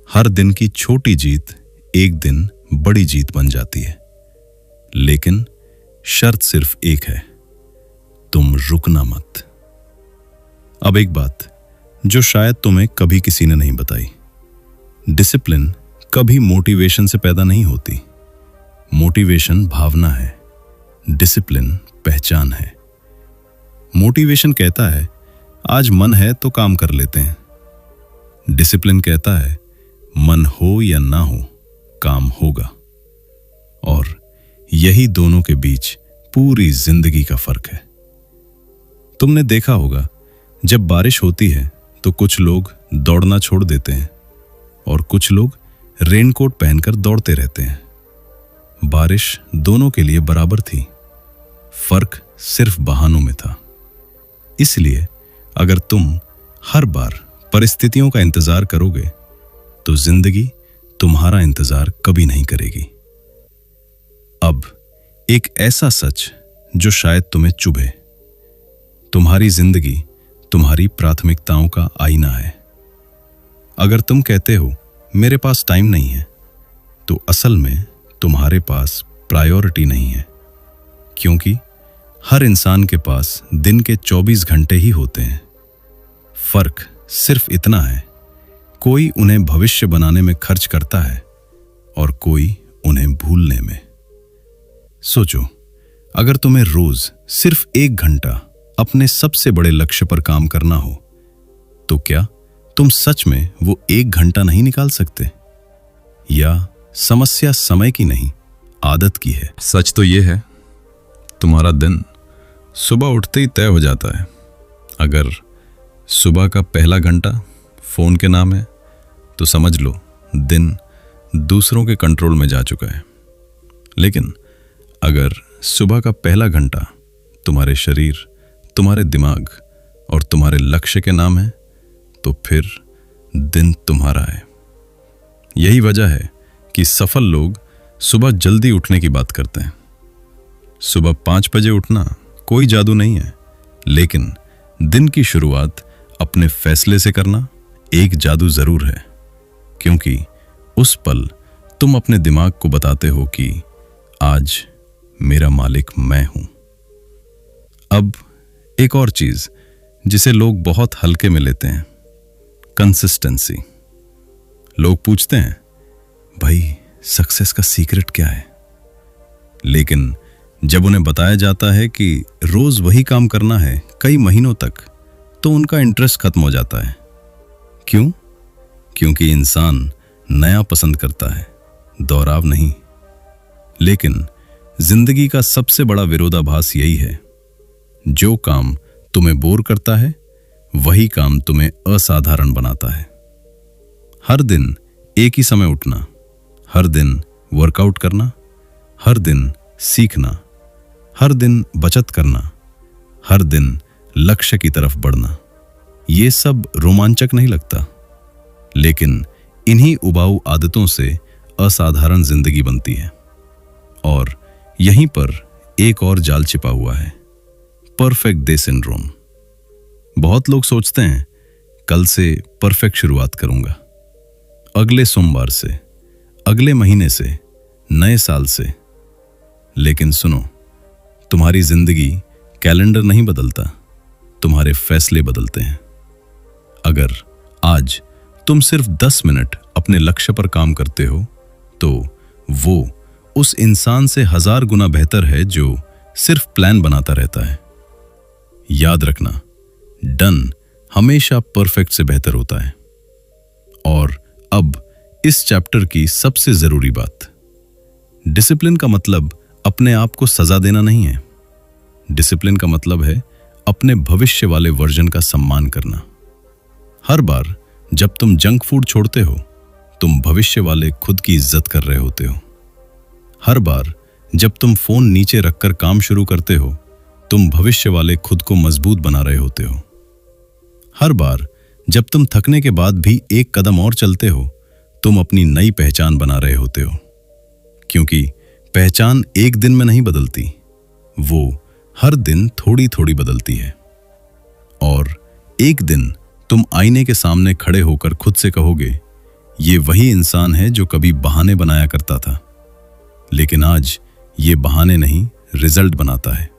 हर दिन की छोटी जीत एक दिन बड़ी जीत बन जाती है, लेकिन शर्त सिर्फ एक है, तुम रुकना मत। अब एक बात जो शायद तुम्हें कभी किसी ने नहीं बताई, डिसिप्लिन कभी मोटिवेशन से पैदा नहीं होती। मोटिवेशन भावना है, डिसिप्लिन पहचान है। मोटिवेशन कहता है आज मन है तो काम कर लेते हैं, डिसिप्लिन कहता है मन हो या ना हो काम होगा। और यही दोनों के बीच पूरी जिंदगी का फर्क है। तुमने देखा होगा, जब बारिश होती है तो कुछ लोग दौड़ना छोड़ देते हैं और कुछ लोग रेनकोट पहनकर दौड़ते रहते हैं। बारिश दोनों के लिए बराबर थी, फर्क सिर्फ बहानों में था। इसलिए अगर तुम हर बार परिस्थितियों का इंतजार करोगे तो जिंदगी तुम्हारा इंतजार कभी नहीं करेगी। अब एक ऐसा सच जो शायद तुम्हें चुभे, तुम्हारी जिंदगी तुम्हारी प्राथमिकताओं का आईना है। अगर तुम कहते हो मेरे पास टाइम नहीं है, तो असल में तुम्हारे पास प्रायोरिटी नहीं है, क्योंकि हर इंसान के पास दिन के 24 घंटे ही होते हैं। फर्क सिर्फ इतना है, कोई उन्हें भविष्य बनाने में खर्च करता है और कोई उन्हें भूलने में। सोचो, अगर तुम्हें रोज सिर्फ 1 घंटा अपने सबसे बड़े लक्ष्य पर काम करना हो, तो क्या तुम सच में वो 1 घंटा नहीं निकाल सकते? या समस्या समय की नहीं, आदत की है? सच तो ये है, तुम्हारा दिन सुबह उठते ही तय हो जाता है। अगर सुबह का पहला घंटा फोन के नाम है, तो समझ लो दिन दूसरों के कंट्रोल में जा चुका है। लेकिन अगर सुबह का पहला घंटा तुम्हारे शरीर, तुम्हारे दिमाग और तुम्हारे लक्ष्य के नाम है, तो फिर दिन तुम्हारा है। यही वजह है कि सफल लोग सुबह जल्दी उठने की बात करते हैं। सुबह 5 बजे उठना कोई जादू नहीं है, लेकिन दिन की शुरुआत अपने फैसले से करना एक जादू जरूर है, क्योंकि उस पल तुम अपने दिमाग को बताते हो कि आज मेरा मालिक मैं हूं। अब एक और चीज जिसे लोग बहुत हल्के में लेते हैं, कंसिस्टेंसी। लोग पूछते हैं, भाई सक्सेस का सीक्रेट क्या है? लेकिन जब उन्हें बताया जाता है कि रोज वही काम करना है कई महीनों तक, तो उनका इंटरेस्ट खत्म हो जाता है। क्यों? क्योंकि इंसान नया पसंद करता है, दोहराव नहीं। लेकिन जिंदगी का सबसे बड़ा विरोधाभास यही है, जो काम तुम्हें बोर करता है वही काम तुम्हें असाधारण बनाता है। हर दिन एक ही समय उठना, हर दिन वर्कआउट करना, हर दिन सीखना, हर दिन बचत करना, हर दिन लक्ष्य की तरफ बढ़ना, ये सब रोमांचक नहीं लगता, लेकिन इन्हीं उबाऊ आदतों से असाधारण जिंदगी बनती है। और यहीं पर एक और जाल छिपा हुआ है, परफेक्ट डे सिंड्रोम। बहुत लोग सोचते हैं कल से परफेक्ट शुरुआत करूंगा, अगले सोमवार से, अगले महीने से, नए साल से। लेकिन सुनो, तुम्हारी जिंदगी कैलेंडर नहीं बदलता, तुम्हारे फैसले बदलते हैं। अगर आज तुम सिर्फ 10 मिनट अपने लक्ष्य पर काम करते हो, तो वो उस इंसान से 1000 गुना बेहतर है जो सिर्फ प्लान बनाता रहता है। याद रखना, डन हमेशा परफेक्ट से बेहतर होता है। और अब इस चैप्टर की सबसे जरूरी बात, डिसिप्लिन का मतलब अपने आप को सजा देना नहीं है। डिसिप्लिन का मतलब है अपने भविष्य वाले वर्जन का सम्मान करना। हर बार जब तुम जंक फूड छोड़ते हो, तुम भविष्य वाले खुद की इज्जत कर रहे होते हो। हर बार जब तुम फोन नीचे रखकर काम शुरू करते हो, तुम भविष्य वाले खुद को मजबूत बना रहे होते हो। हर बार जब तुम थकने के बाद भी एक कदम और चलते हो, तुम अपनी नई पहचान बना रहे होते हो। क्योंकि पहचान एक दिन में नहीं बदलती, वो हर दिन थोड़ी थोड़ी बदलती है। और एक दिन तुम आईने के सामने खड़े होकर खुद से कहोगे, ये वही इंसान है जो कभी बहाने बनाया करता था, लेकिन आज ये बहाने नहीं, रिजल्ट बनाता है।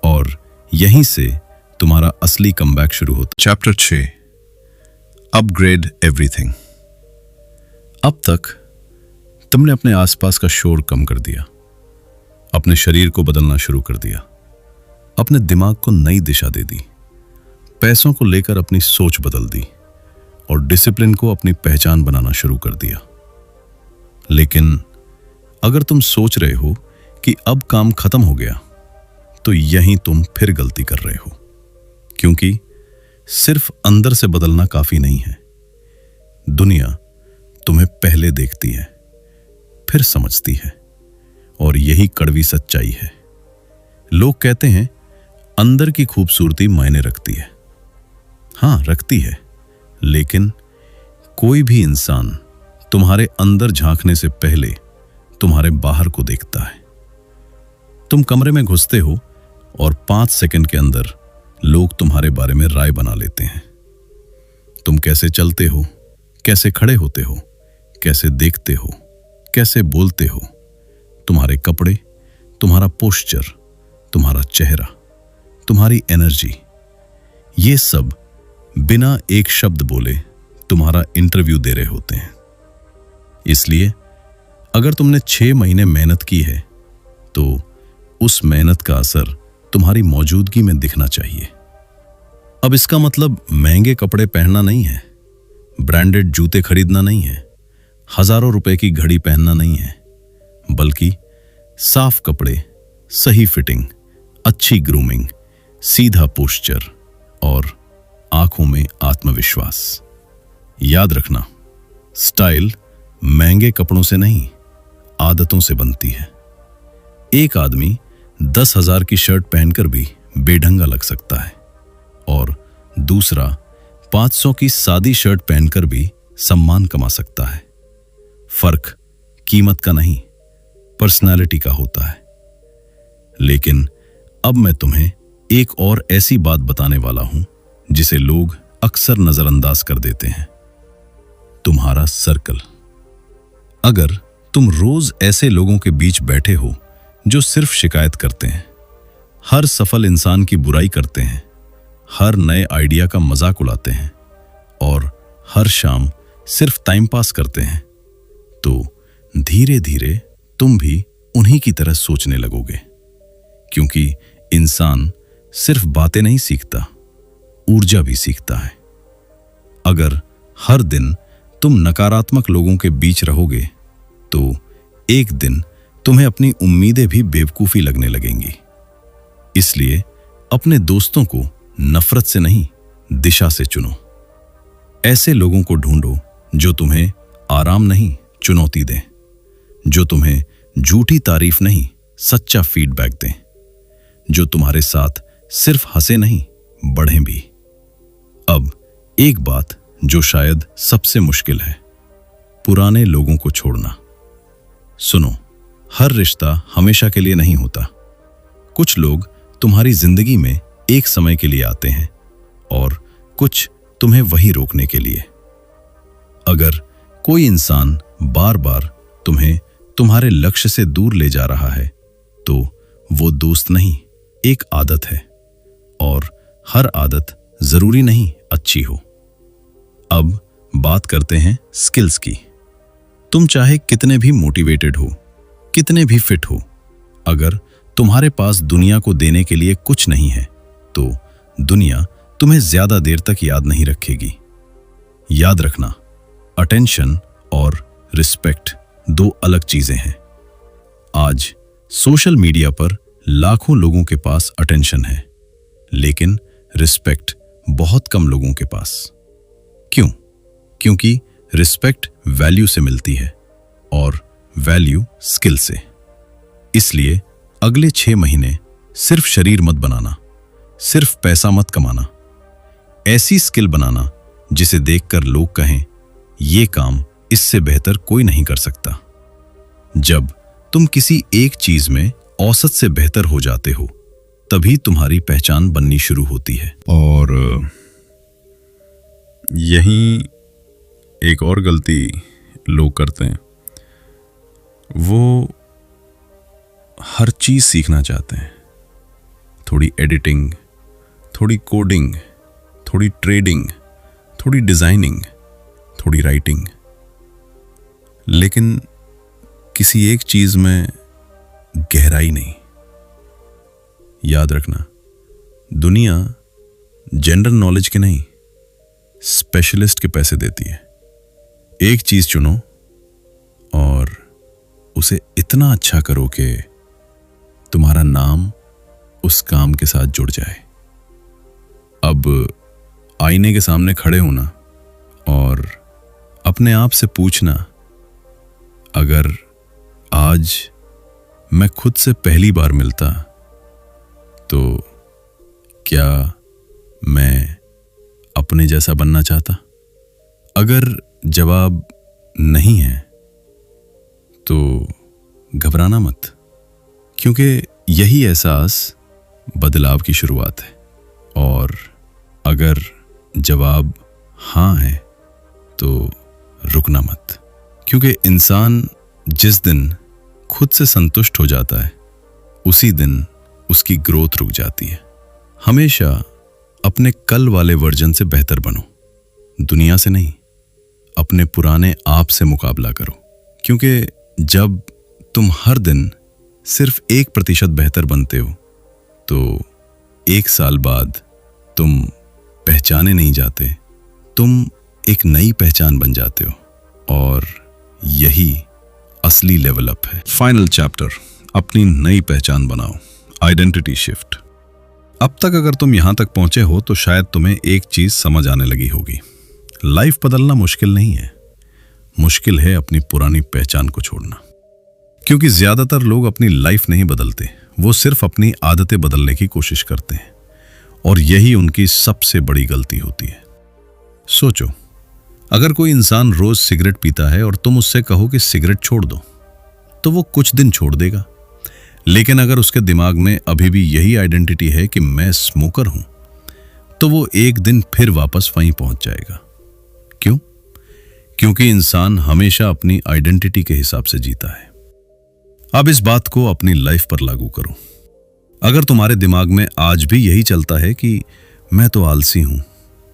और यहीं से तुम्हारा असली कमबैक शुरू होता। Chapter 6, upgrade everything. अब तक तुमने अपने आसपास का शोर कम कर दिया, अपने शरीर को बदलना शुरू कर दिया, अपने दिमाग को नई दिशा दे दी, पैसों को लेकर अपनी सोच बदल दी और डिसिप्लिन को अपनी पहचान बनाना शुरू कर दिया। लेकिन अगर तुम सोच रहे हो कि अब काम खत्म हो गया, तो यहीं तुम फिर गलती कर रहे हो, क्योंकि सिर्फ अंदर से बदलना काफी नहीं है। दुनिया तुम्हें पहले देखती है, फिर समझती है, और यही कड़वी सच्चाई है। लोग कहते हैं अंदर की खूबसूरती मायने रखती है। हाँ, रखती है, लेकिन कोई भी इंसान तुम्हारे अंदर झांकने से पहले तुम्हारे बाहर को देखता है। तुम कमरे में घुसते हो और 5 सेकंड के अंदर लोग तुम्हारे बारे में राय बना लेते हैं। तुम कैसे चलते हो, कैसे खड़े होते हो, कैसे देखते हो, कैसे बोलते हो, तुम्हारे कपड़े, तुम्हारा पोस्चर, तुम्हारा चेहरा, तुम्हारी एनर्जी, ये सब बिना एक शब्द बोले तुम्हारा इंटरव्यू दे रहे होते हैं। इसलिए अगर तुमने 6 महीने मेहनत की है तो उस मेहनत का असर तुम्हारी मौजूदगी में दिखना चाहिए। अब इसका मतलब महंगे कपड़े पहनना नहीं है, ब्रांडेड जूते खरीदना नहीं है, हजारों रुपए की घड़ी पहनना नहीं है, बल्कि साफ कपड़े, सही फिटिंग, अच्छी ग्रूमिंग, सीधा पोस्चर और आंखों में आत्मविश्वास। याद रखना, स्टाइल महंगे कपड़ों से नहीं, आदतों से बनती है। एक आदमी 10,000 की शर्ट पहनकर भी बेढंगा लग सकता है और दूसरा 500 की सादी शर्ट पहनकर भी सम्मान कमा सकता है। फर्क कीमत का नहीं, पर्सनालिटी का होता है। लेकिन अब मैं तुम्हें एक और ऐसी बात बताने वाला हूं जिसे लोग अक्सर नजरअंदाज कर देते हैं, तुम्हारा सर्कल। अगर तुम रोज ऐसे लोगों के बीच बैठे हो जो सिर्फ शिकायत करते हैं, हर सफल इंसान की बुराई करते हैं, हर नए आइडिया का मजाक उड़ाते हैं और हर शाम सिर्फ टाइम पास करते हैं, तो धीरे धीरे तुम भी उन्हीं की तरह सोचने लगोगे। क्योंकि इंसान सिर्फ बातें नहीं सीखता, ऊर्जा भी सीखता है। अगर हर दिन तुम नकारात्मक लोगों के बीच रहोगे तो एक दिन तुम्हें अपनी उम्मीदें भी बेवकूफी लगने लगेंगी। इसलिए अपने दोस्तों को नफरत से नहीं, दिशा से चुनो। ऐसे लोगों को ढूंढो जो तुम्हें आराम नहीं, चुनौती दें, जो तुम्हें झूठी तारीफ नहीं, सच्चा फीडबैक दें, जो तुम्हारे साथ सिर्फ हंसे नहीं, बढ़ें भी। अब एक बात जो शायद सबसे मुश्किल है, पुराने लोगों को छोड़ना। सुनो, हर रिश्ता हमेशा के लिए नहीं होता। कुछ लोग तुम्हारी जिंदगी में एक समय के लिए आते हैं और कुछ तुम्हें वहीं रोकने के लिए। अगर कोई इंसान बार बार तुम्हें तुम्हारे लक्ष्य से दूर ले जा रहा है तो वो दोस्त नहीं, एक आदत है, और हर आदत जरूरी नहीं अच्छी हो। अब बात करते हैं स्किल्स की। तुम चाहे कितने भी मोटिवेटेड हो, कितने भी फिट हो, अगर तुम्हारे पास दुनिया को देने के लिए कुछ नहीं है तो दुनिया तुम्हें ज्यादा देर तक याद नहीं रखेगी। याद रखना, अटेंशन और रिस्पेक्ट 2 अलग चीजें हैं। आज सोशल मीडिया पर लाखों लोगों के पास अटेंशन है, लेकिन रिस्पेक्ट बहुत कम लोगों के पास। क्यों? क्योंकि रिस्पेक्ट वैल्यू से मिलती है और वैल्यू स्किल से। इसलिए अगले 6 महीने सिर्फ शरीर मत बनाना, सिर्फ पैसा मत कमाना, ऐसी स्किल बनाना जिसे देखकर लोग कहें ये काम इससे बेहतर कोई नहीं कर सकता। जब तुम किसी एक चीज में औसत से बेहतर हो जाते हो, तभी तुम्हारी पहचान बननी शुरू होती है। और यही एक और गलती लोग करते हैं, वो हर चीज सीखना चाहते हैं। थोड़ी एडिटिंग, थोड़ी कोडिंग, थोड़ी ट्रेडिंग, थोड़ी डिजाइनिंग, थोड़ी राइटिंग, लेकिन किसी एक चीज में गहराई नहीं। याद रखना, दुनिया जनरल नॉलेज के नहीं, स्पेशलिस्ट के पैसे देती है। एक चीज चुनो और उसे इतना अच्छा करो कि तुम्हारा नाम उस काम के साथ जुड़ जाए। अब आईने के सामने खड़े होना और अपने आप से पूछना, अगर आज मैं खुद से पहली बार मिलता तो क्या मैं अपने जैसा बनना चाहता? अगर जवाब नहीं है तो घबराना मत, क्योंकि यही एहसास बदलाव की शुरुआत है। और अगर जवाब हाँ है तो रुकना मत, क्योंकि इंसान जिस दिन खुद से संतुष्ट हो जाता है उसी दिन उसकी ग्रोथ रुक जाती है। हमेशा अपने कल वाले वर्जन से बेहतर बनो, दुनिया से नहीं, अपने पुराने आप से मुकाबला करो। क्योंकि जब तुम हर दिन सिर्फ 1% बेहतर बनते हो तो 1 साल बाद तुम पहचाने नहीं जाते, तुम एक नई पहचान बन जाते हो। और यही असली लेवल अप है। फाइनल चैप्टर, अपनी नई पहचान बनाओ, आइडेंटिटी शिफ्ट। अब तक अगर तुम यहां तक पहुंचे हो तो शायद तुम्हें एक चीज समझ आने लगी होगी। लाइफ बदलना मुश्किल नहीं है, मुश्किल है अपनी पुरानी पहचान को छोड़ना। क्योंकि ज्यादातर लोग अपनी लाइफ नहीं बदलते, वो सिर्फ अपनी आदतें बदलने की कोशिश करते हैं, और यही उनकी सबसे बड़ी गलती होती है। सोचो, अगर कोई इंसान रोज सिगरेट पीता है और तुम उससे कहो कि सिगरेट छोड़ दो, तो वो कुछ दिन छोड़ देगा। लेकिन अगर उसके दिमाग में अभी भी यही आइडेंटिटी है कि मैं स्मोकर हूं, तो वो एक दिन फिर वापस वहीं पहुंच जाएगा। क्यों? क्योंकि इंसान हमेशा अपनी आइडेंटिटी के हिसाब से जीता है। अब इस बात को अपनी लाइफ पर लागू करो। अगर तुम्हारे दिमाग में आज भी यही चलता है कि मैं तो आलसी हूं,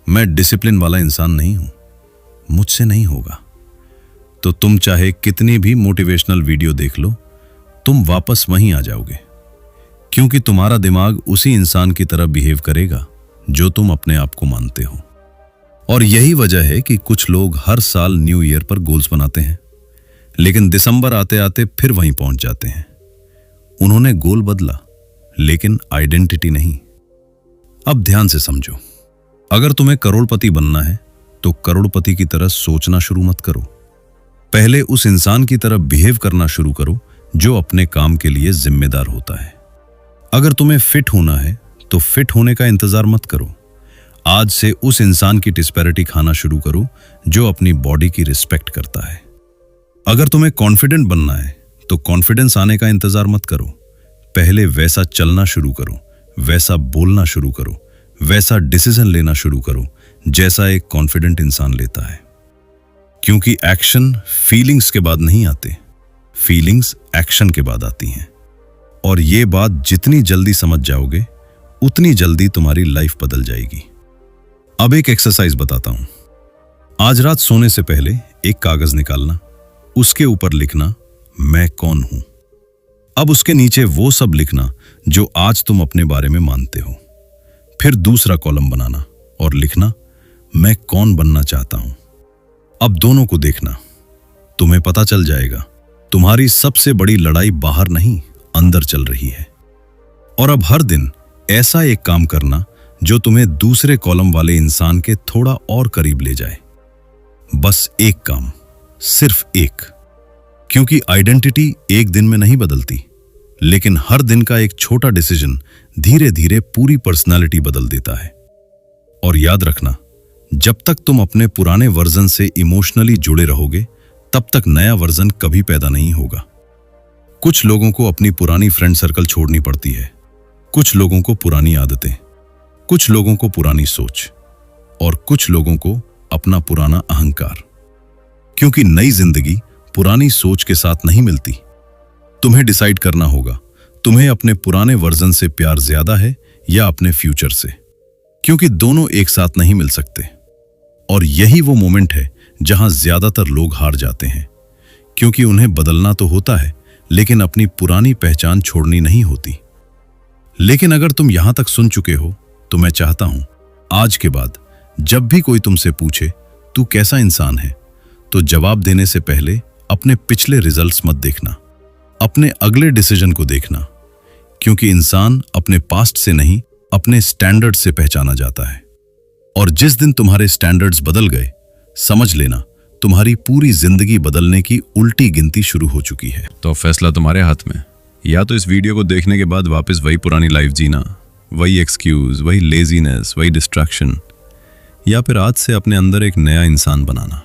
मैं डिसिप्लिन वाला इंसान नहीं हूं, मुझसे नहीं होगा, तो तुम चाहे कितनी भी मोटिवेशनल वीडियो देख लो, तुम वापस वहीं आ जाओगे। क्योंकि तुम्हारा दिमाग उसी इंसान की तरह बिहेव करेगा जो तुम अपने आप को मानते हो। और यही वजह है कि कुछ लोग हर साल न्यू ईयर पर गोल्स बनाते हैं, लेकिन दिसंबर आते आते फिर वहीं पहुंच जाते हैं। उन्होंने गोल बदला, लेकिन आइडेंटिटी नहीं। अब ध्यान से समझो, अगर तुम्हें करोड़पति बनना है तो करोड़पति की तरह सोचना शुरू मत करो। पहले उस इंसान की तरह बिहेव करना शुरू करो जो अपने काम के लिए जिम्मेदार होता है। अगर तुम्हें फिट होना है तो फिट होने का इंतजार मत करो। आज से उस इंसान की डिस्पैरिटी खाना शुरू करो जो अपनी बॉडी की रिस्पेक्ट करता है। अगर तुम्हें कॉन्फिडेंट बनना है तो कॉन्फिडेंस आने का इंतजार मत करो। पहले वैसा चलना शुरू करो, वैसा बोलना शुरू करो, वैसा डिसीजन लेना शुरू करो जैसा एक कॉन्फिडेंट इंसान लेता है। क्योंकि एक्शन फीलिंग्स के बाद नहीं आते, फीलिंग्स एक्शन के बाद आती हैं। और ये बात जितनी जल्दी समझ जाओगे उतनी जल्दी तुम्हारी लाइफ बदल जाएगी। अब एक एक्सरसाइज बताता हूं। आज रात सोने से पहले एक कागज निकालना, उसके ऊपर लिखना मैं कौन हूं। अब उसके नीचे वो सब लिखना जो आज तुम अपने बारे में मानते हो। फिर दूसरा कॉलम बनाना और लिखना मैं कौन बनना चाहता हूं। अब दोनों को देखना, तुम्हें पता चल जाएगा तुम्हारी सबसे बड़ी लड़ाई बाहर नहीं अंदर चल रही है। और अब हर दिन ऐसा एक काम करना जो तुम्हें दूसरे कॉलम वाले इंसान के थोड़ा और करीब ले जाए। बस एक काम, सिर्फ एक। क्योंकि आइडेंटिटी एक दिन में नहीं बदलती, लेकिन हर दिन का एक छोटा डिसीजन धीरे धीरे पूरी पर्सनालिटी बदल देता है। और याद रखना, जब तक तुम अपने पुराने वर्जन से इमोशनली जुड़े रहोगे तब तक नया वर्जन कभी पैदा नहीं होगा। कुछ लोगों को अपनी पुरानी फ्रेंड सर्कल छोड़नी पड़ती है, कुछ लोगों को पुरानी आदतें, कुछ लोगों को पुरानी सोच, और कुछ लोगों को अपना पुराना अहंकार। क्योंकि नई जिंदगी पुरानी सोच के साथ नहीं मिलती। तुम्हें डिसाइड करना होगा, तुम्हें अपने पुराने वर्जन से प्यार ज्यादा है या अपने फ्यूचर से। क्योंकि दोनों एक साथ नहीं मिल सकते। और यही वो मोमेंट है जहां ज्यादातर लोग हार जाते हैं। क्योंकि उन्हें बदलना तो होता है, लेकिन अपनी पुरानी पहचान छोड़नी नहीं होती। लेकिन अगर तुम यहां तक सुन चुके हो तो मैं चाहता हूं आज के बाद जब भी कोई तुमसे पूछे तू कैसा इंसान है, तो जवाब देने से पहले अपने पिछले रिजल्ट्स मत देखना, अपने अगले डिसीजन को देखना। क्योंकि इंसान अपने पास्ट से नहीं, अपने स्टैंडर्ड से पहचाना जाता है। और जिस दिन तुम्हारे स्टैंडर्ड्स बदल गए, समझ लेना तुम्हारी पूरी जिंदगी बदलने की उल्टी गिनती शुरू हो चुकी है। तो फैसला तुम्हारे हाथ में। या तो इस वीडियो को देखने के बाद वापस वही पुरानी लाइफ जीना, वही एक्सक्यूज, वही लेजीनेस, वही डिस्ट्रैक्शन, या फिर आज से अपने अंदर एक नया इंसान बनाना।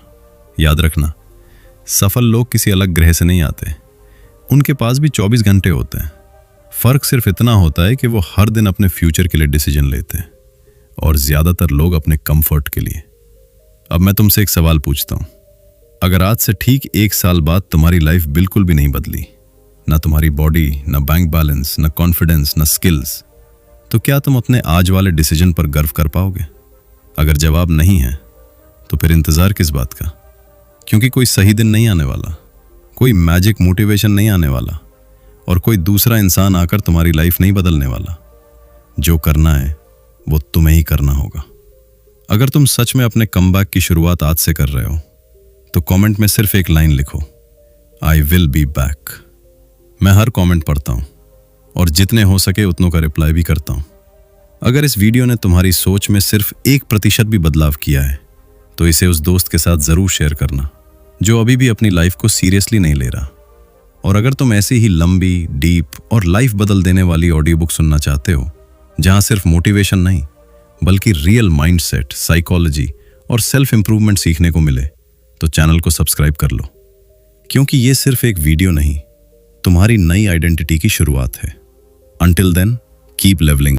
याद रखना, सफल लोग किसी अलग ग्रह से नहीं आते, उनके पास भी 24 घंटे होते हैं। फर्क सिर्फ इतना होता है कि वो हर दिन अपने फ्यूचर के लिए डिसीजन लेते हैं और ज्यादातर लोग अपने कंफर्ट के लिए। अब मैं तुमसे एक सवाल पूछता हूं, अगर आज से ठीक 1 साल बाद तुम्हारी लाइफ बिल्कुल भी नहीं बदली, ना तुम्हारी बॉडी, ना बैंक बैलेंस, ना कॉन्फिडेंस, ना स्किल्स, तो क्या तुम अपने आज वाले डिसीजन पर गर्व कर पाओगे? अगर जवाब नहीं है तो फिर इंतजार किस बात का? क्योंकि कोई सही दिन नहीं आने वाला, कोई मैजिक मोटिवेशन नहीं आने वाला और कोई दूसरा इंसान आकर तुम्हारी लाइफ नहीं बदलने वाला। जो करना है वो तुम्हें ही करना होगा। अगर तुम सच में अपने कमबैक की शुरुआत आज से कर रहे हो तो कमेंट में सिर्फ एक लाइन लिखो, आई विल बी बैक। मैं हर कमेंट पढ़ता हूं और जितने हो सके उतनों का रिप्लाई भी करता हूं। अगर इस वीडियो ने तुम्हारी सोच में सिर्फ 1% भी बदलाव किया है तो इसे उस दोस्त के साथ जरूर शेयर करना जो अभी भी अपनी लाइफ को सीरियसली नहीं ले रहा। और अगर तुम ऐसी ही लंबी, डीप और लाइफ बदल देने वाली ऑडियो बुक सुनना चाहते हो जहां सिर्फ मोटिवेशन नहीं बल्कि रियल माइंडसेट, साइकोलॉजी और सेल्फ इंप्रूवमेंट सीखने को मिले, तो चैनल को सब्सक्राइब कर लो। क्योंकि ये सिर्फ एक वीडियो नहीं, तुम्हारी नई आइडेंटिटी की शुरुआत है। Until then, keep levelling.